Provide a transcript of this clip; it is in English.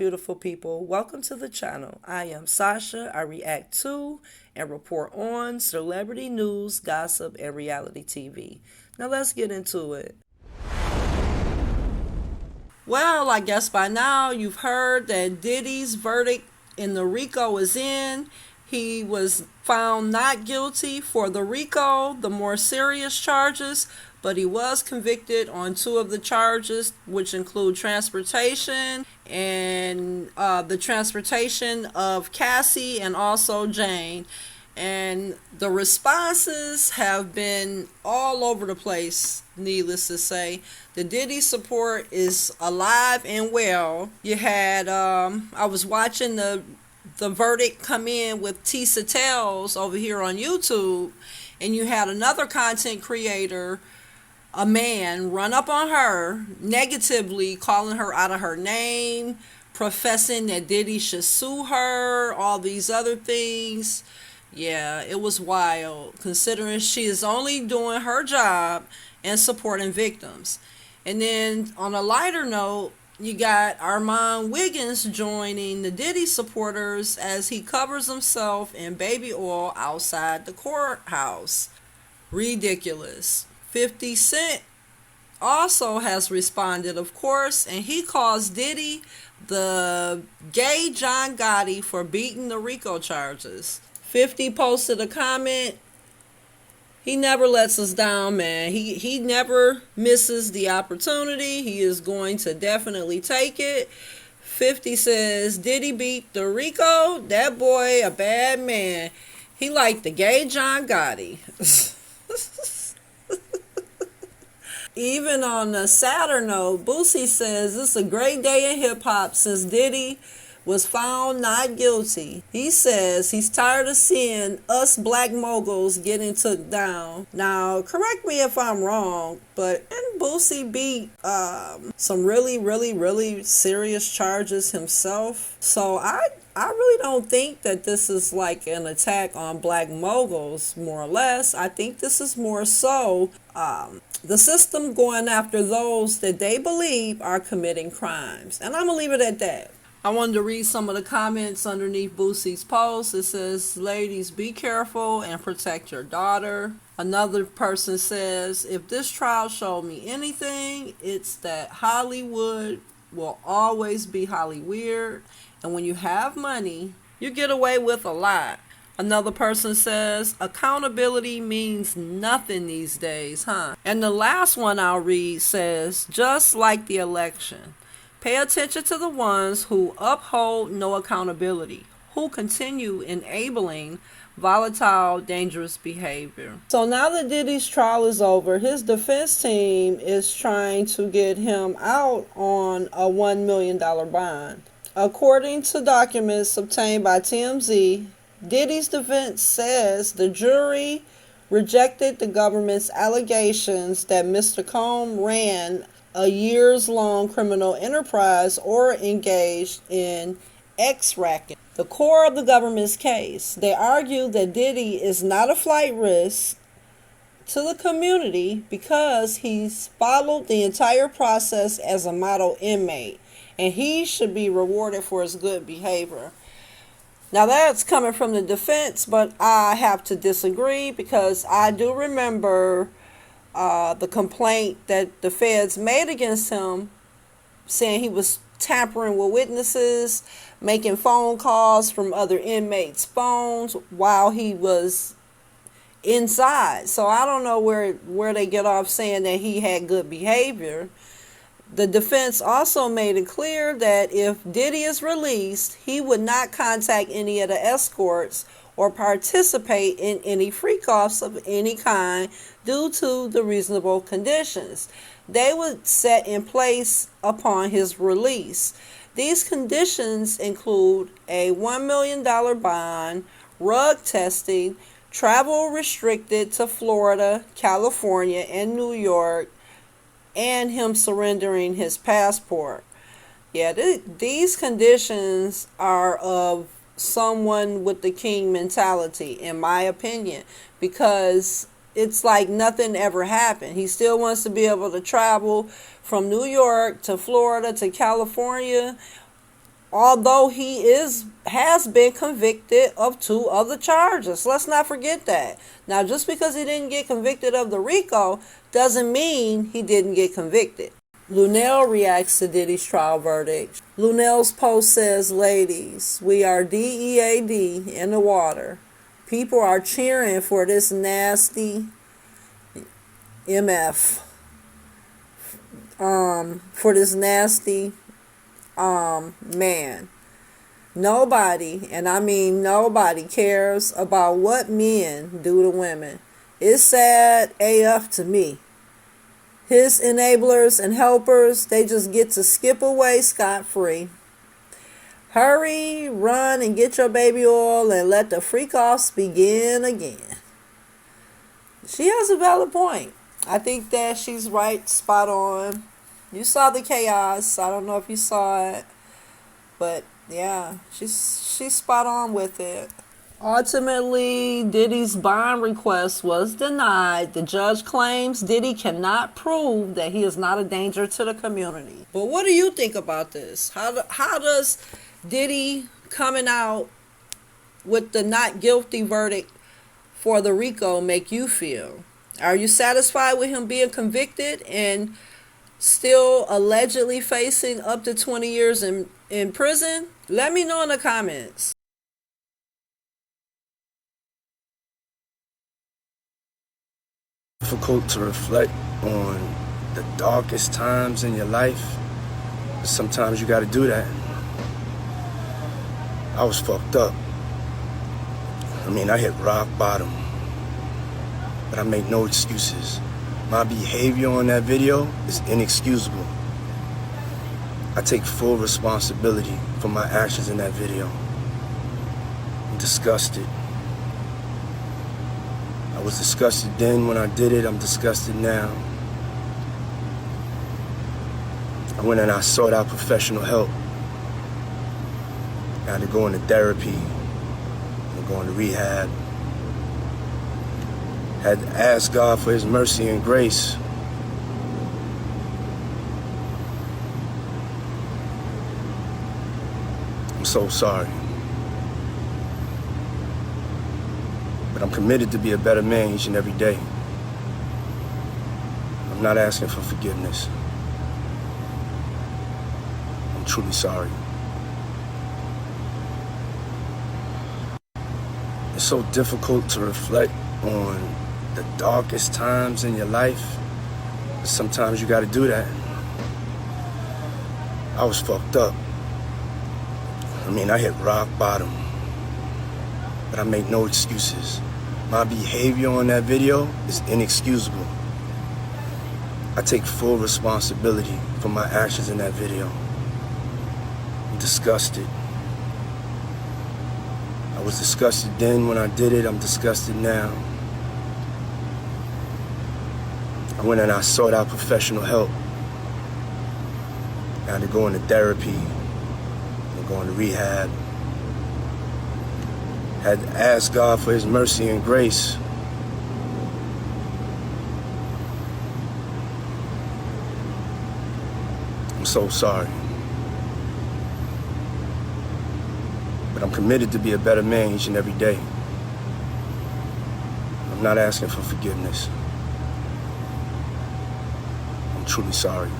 Beautiful people, welcome to the channel. I am Sasha. I react to and report on celebrity news, gossip, and reality TV. Now let's get into it. Well, I guess by now you've heard that Diddy's verdict in the RICO is in. He was found not guilty for the RICO, the more serious charges, but he was convicted on two of the charges, which include transportation and the transportation of Cassie and also Jane. And the responses have been all over the place, needless to say. The Diddy support is alive and well. You had, I was watching the verdict come in with Tisa Tells over here on YouTube, and you had another content creator, a man, run up on her negatively, calling her out of her name, professing that Diddy should sue her, all these other things. Yeah, it was wild, considering she is only doing her job and supporting victims. And then on a lighter note, you got Armand Wiggins joining the Diddy supporters as he covers himself in baby oil outside the courthouse. Ridiculous. 50 Cent also has responded, of course, and he calls Diddy the gay John Gotti for beating the RICO charges. 50 posted a comment. He never lets us down, man. He never misses the opportunity. He is going to definitely take it. 50 says, Diddy beat the RICO? That boy a bad man. He like the gay John Gotti. Even on a sadder note, Boosie says it's a great day in hip-hop since Diddy was found not guilty. He says he's tired of seeing us black moguls getting took down. Now, correct me if I'm wrong, but didn't Boosie beat some really serious charges himself? So I really don't think that this is like an attack on black moguls, more or less. I think this is more so the system going after those that they believe are committing crimes. And I'm going to leave it at that. I wanted to read some of the comments underneath Boosie's post. It says, ladies, be careful and protect your daughter. Another person says, if this trial showed me anything, it's that Hollywood will always be Hollyweird. And when you have money, you get away with a lot. Another person says, accountability means nothing these days, huh? And the last one I'll read says, just like the election. Pay attention to the ones who uphold no accountability, who continue enabling volatile, dangerous behavior. So now that Diddy's trial is over, his defense team is trying to get him out on a $1 million bond. According to documents obtained by TMZ, Diddy's defense says the jury rejected the government's allegations that Mr. Combs ran a years-long criminal enterprise or engaged in X-racking. The core of the government's case, they argue that Diddy is not a flight risk to the community because he's followed the entire process as a model inmate, and he should be rewarded for his good behavior. Now that's coming from the defense, but I have to disagree because I do remember the complaint that the feds made against him, saying he was tampering with witnesses, making phone calls from other inmates' phones while he was inside. So I don't know where they get off saying that he had good behavior. The defense also made it clear that if Diddy is released, he would not contact any of the escorts or participate in any freak-offs of any kind due to the reasonable conditions they would set in place upon his release. These conditions include a $1 million bond, drug testing, travel restricted to Florida, California, and New York, and him surrendering his passport. Yeah, these conditions are of someone with the king mentality, in my opinion, because it's like nothing ever happened. He still wants to be able to travel from New York to Florida to California although he has been convicted of 2 other charges. Let's not forget that. Now, just because he didn't get convicted of the RICO doesn't mean he didn't get convicted. Lunel reacts to Diddy's trial verdict. Lunel's post says, "Ladies, we are DEAD in the water. People are cheering for this nasty MF. For this nasty man. Nobody, and I mean nobody, cares about what men do to women. It's sad AF to me. His enablers and helpers, they just get to skip away scot-free. Hurry, run, and get your baby oil and let the freak-offs begin again." She has a valid point. I think that she's right, spot on. You saw the chaos. I don't know if you saw it. But yeah, she's spot on with it. Ultimately, Diddy's bond request was denied. The judge claims Diddy cannot prove that he is not a danger to the community. But what do you think about this? How does Diddy coming out with the not guilty verdict for the RICO make you feel? Are you satisfied with him being convicted and still allegedly facing up to 20 years in prison? Let me know in the comments. Difficult to reflect on the darkest times in your life. Sometimes you got to do that. I was fucked up. I hit rock bottom. But I make no excuses. My behavior on that video is inexcusable. I take full responsibility for my actions in that video. I'm disgusted. I was disgusted then when I did it. I'm disgusted now. I went and I sought out professional help. I had to go into therapy. I'm going to rehab. Had to ask God for His mercy and grace. I'm so sorry. But I'm committed to be a better man each and every day. I'm not asking for forgiveness. I'm truly sorry. It's so difficult to reflect on the darkest times in your life. Sometimes you got to do that. I was fucked up. I hit rock bottom. But I make no excuses. My behavior on that video is inexcusable. I take full responsibility for my actions in that video. I'm disgusted. I was disgusted then when I did it. I'm disgusted now. I went and I sought out professional help. I had to go into therapy. I'm going to rehab. Had to ask God for His mercy and grace. I'm so sorry. But I'm committed to be a better man each and every day. I'm not asking for forgiveness. I'm truly sorry.